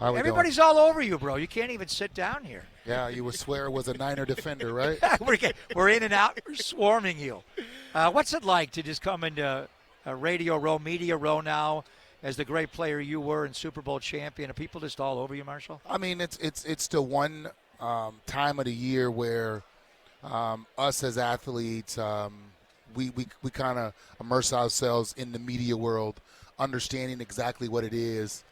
How we Everybody's doing? all over you, bro. You can't even sit down here. Yeah, you would swear it was a Niner defender, right? We're in and out. We're swarming you. What's it like to just come into a radio row, media row now, as the great player you were and Super Bowl champion? Are people just all over you, Marshall? I mean, it's the one time of the year where us as athletes, we kind of immerse ourselves in the media world, understanding exactly what it is,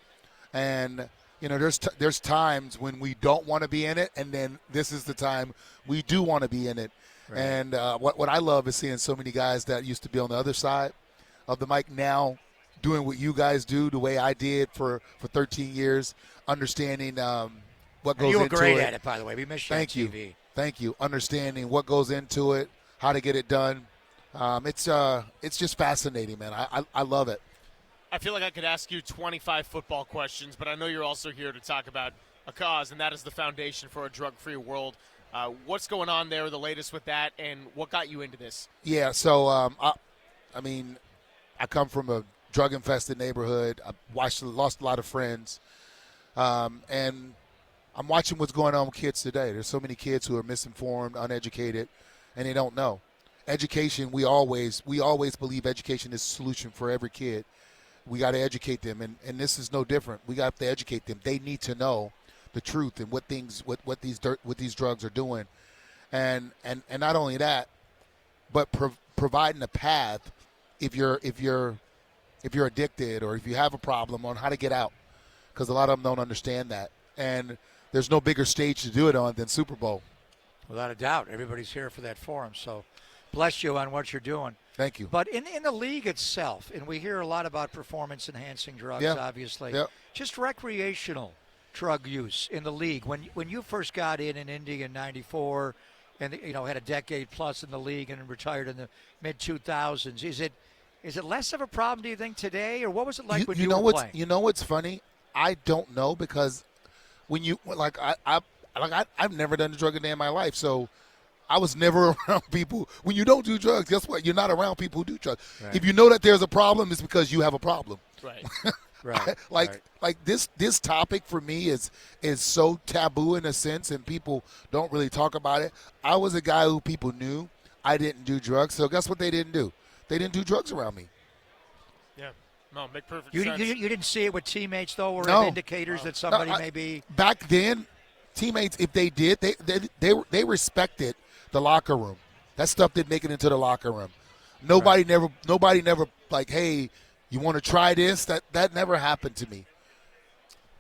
and there's times when we don't want to be in it, and then this is the time we do want to be in it. Right. And what I love is seeing so many guys that used to be on the other side of the mic now doing what you guys do the way I did for 13 years, understanding what goes into it. You were great at it, by the way. We missed you on TV. Thank you. Understanding what goes into it, how to get it done. It's just fascinating, man. I love it. I feel like I could ask you 25 football questions, but I know you're also here to talk about a cause, and that is the Foundation for a Drug-Free World. What's going on there, the latest with that, and what got you into this? Yeah, so, I come from a drug-infested neighborhood. I lost a lot of friends, and I'm watching what's going on with kids today. There's so many kids who are misinformed, uneducated, and they don't know. Education, we always believe education is the solution for every kid. We got to educate them, and this is no different. We got to educate them. They need to know the truth and what these drugs are doing, and not only that, but providing a path if you're addicted or if you have a problem on how to get out, because a lot of them don't understand that, and there's no bigger stage to do it on than Super Bowl. Without a doubt, everybody's here for that forum. So, bless you on what you're doing. Thank you. But in the league itself, and we hear a lot about performance-enhancing drugs, obviously, just recreational drug use in the league. When you first got in Indy in '94, and had a decade plus in the league and retired in the mid 2000s, is it less of a problem, do you think, today, or what was it like when you were playing? You know what's funny? I don't know, because when you I've never done a drug a day in my life, so I was never around people. When you don't do drugs, guess what? You're not around people who do drugs. Right. If you know that there's a problem, it's because you have a problem. Right. Right. Like this topic for me is so taboo in a sense, and people don't really talk about it. I was a guy who people knew I didn't do drugs, so guess what they didn't do? They didn't do drugs around me. Yeah. No, make perfect sense. You didn't see it with teammates, though, or indicators that somebody may be? Back then, teammates, if they did, they respected the locker room. That stuff didn't make it into the locker room. Nobody never like, hey, you want to try this? That never happened to me.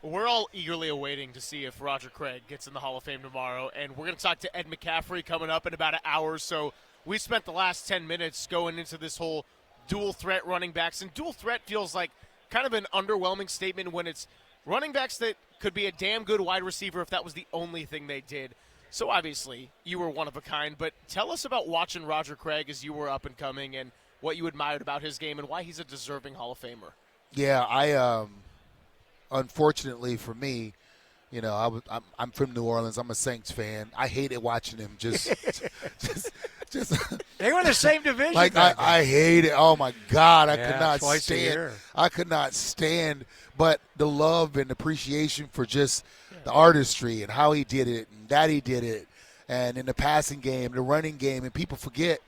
We're all eagerly awaiting to see if Roger Craig gets in the Hall of Fame tomorrow, and we're going to talk to Ed McCaffrey coming up in about an hour or so. We spent the last 10 minutes going into this whole dual threat running backs, and dual threat feels like kind of an underwhelming statement when it's running backs that could be a damn good wide receiver if that was the only thing they did. So obviously you were one of a kind, but tell us about watching Roger Craig as you were up and coming and what you admired about his game and why he's a deserving Hall of Famer. Yeah, I unfortunately for me, I'm from New Orleans. I'm a Saints fan. I hated watching him just they were in the same division. Like I hate it. Oh my God, I could not twice stand. A year. I could not stand. But the love and appreciation for just the artistry and how he did it and that he did it, and in the passing game, the running game, and people forget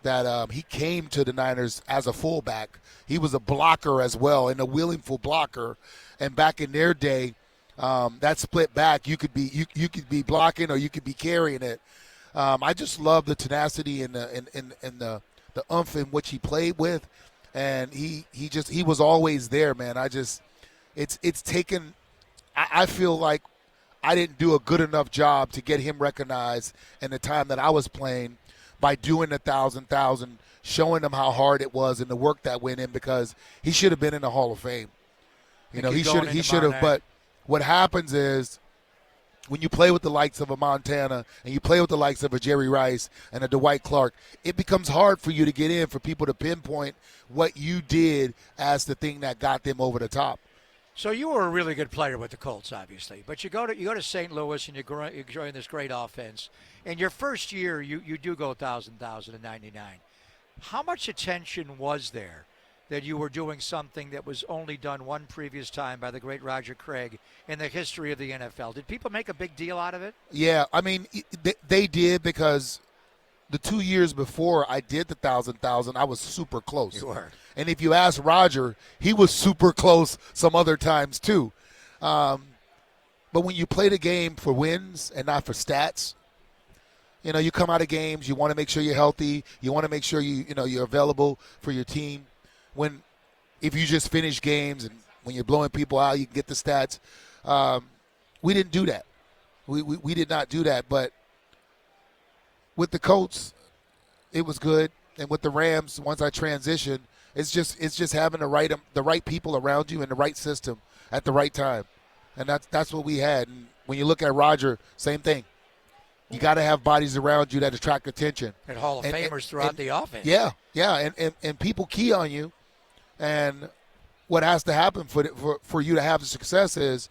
that he came to the Niners as a fullback. He was a blocker as well, and a willful blocker. And back in their day, that split back, you could be blocking or you could be carrying it. I just love the tenacity and the oomph in which he played with, and he was always there, man. It's taken. I feel like I didn't do a good enough job to get him recognized in the time that I was playing by doing the 1,000, showing them how hard it was and the work that went in, because he should have been in the Hall of Fame. He should have. But what happens is, when you play with the likes of a Montana and you play with the likes of a Jerry Rice and a Dwight Clark, it becomes hard for you to get in, for people to pinpoint what you did as the thing that got them over the top. So you were a really good player with the Colts, obviously, but you go to St. Louis and you join this great offense. And your first year, you do go 1,000 in '99. How much attention was there that you were doing something that was only done one previous time by the great Roger Craig in the history of the NFL. Did people make a big deal out of it? Yeah, I mean, they did because the 2 years before I did the 1,000, I was super close. You were. And if you ask Roger, he was super close some other times too. But when you play the game for wins and not for stats, you know, you come out of games, you want to make sure you're healthy, you want to make sure you're available for your team. If you just finish games and when you're blowing people out, you can get the stats. We didn't do that. We did not do that. But with the Colts, it was good, and with the Rams, once I transitioned, it's just having the right people around you and the right system at the right time, and that's what we had. And when you look at Roger, same thing. You got to have bodies around you that attract attention. And Hall of Famers throughout the offense. Yeah, and people key on you. And what has to happen for you to have success is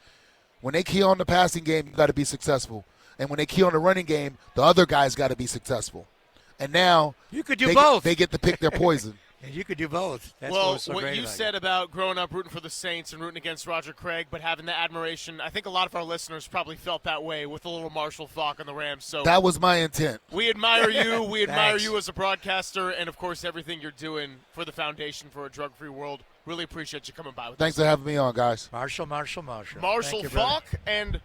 when they key on the passing game, you got to be successful. And when they key on the running game, the other guys got to be successful. And now you could do both. They get to pick their poison. And you could do both. That's what you said about growing up rooting for the Saints and rooting against Roger Craig, but having the admiration, I think a lot of our listeners probably felt that way with the little Marshall Faulk on the Rams. So that was my intent. We admire you. We admire you as a broadcaster, and of course everything you're doing for the Foundation for a Drug-Free World. Really appreciate you coming by with us. Thanks for having me on, guys. Marshall. Marshall Faulk and